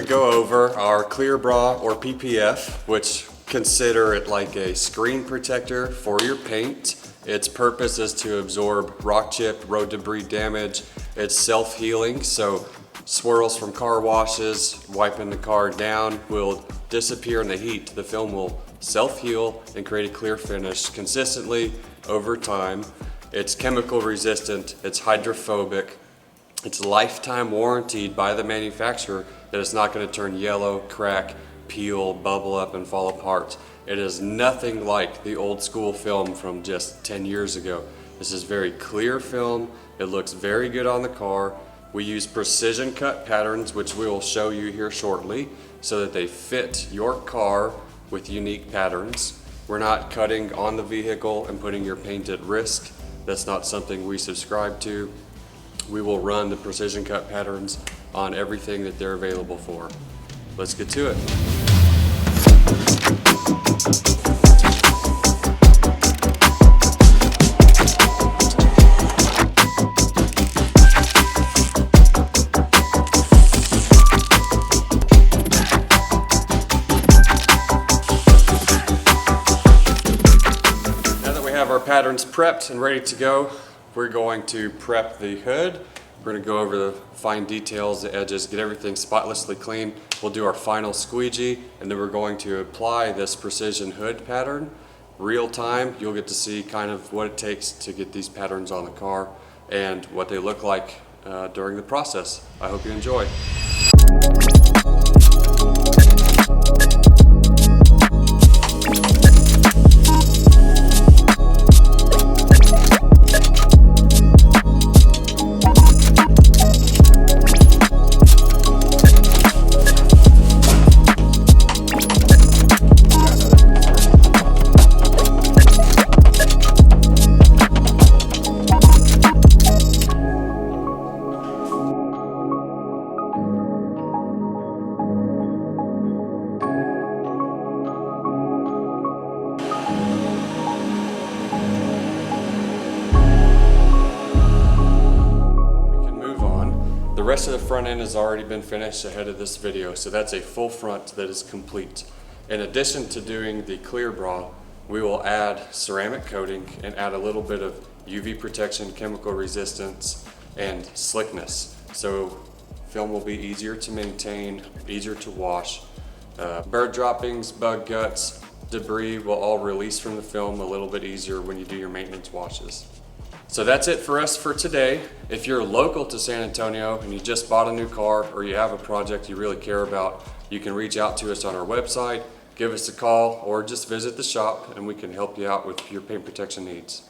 go over our clear bra or PPF, which consider it like a screen protector for your paint. Its purpose is to absorb rock chip, road debris damage. It's self-healing, so swirls from car washes, wiping the car down will disappear in the heat. The film will self-heal and create a clear finish consistently over time. It's chemical resistant, it's hydrophobic, it's lifetime warranted by the manufacturer that it's not going to turn yellow, crack, peel, bubble up, and fall apart. It is nothing like the old school film from just 10 years ago. This is very clear film. It looks very good on the car. We use precision cut patterns, which we will show you here shortly, so that they fit your car with unique patterns. We're not cutting on the vehicle and putting your paint at risk. That's not something we subscribe to. We will run the precision cut patterns on everything that they're available for. Let's get to it. Now that we have our patterns prepped and ready to go, we're going to prep the hood. We're going to go over the fine details, the edges, get everything spotlessly clean. We'll do our final squeegee, and then we're going to apply this precision hood pattern. Real time, you'll get to see kind of what it takes to get these patterns on the car and what they look like during the process. I hope you enjoy. The rest of the front end has already been finished ahead of this video, so that's a full front that is complete. In addition to doing the clear bra, we will add ceramic coating and add a little bit of UV protection, chemical resistance, and slickness. So film will be easier to maintain, easier to wash. Bird droppings, bug guts, debris will all release from the film a little bit easier when you do your maintenance washes. So that's it for us for today. If you're local to San Antonio and you just bought a new car or you have a project you really care about, you can reach out to us on our website, give us a call, or just visit the shop and we can help you out with your paint protection needs.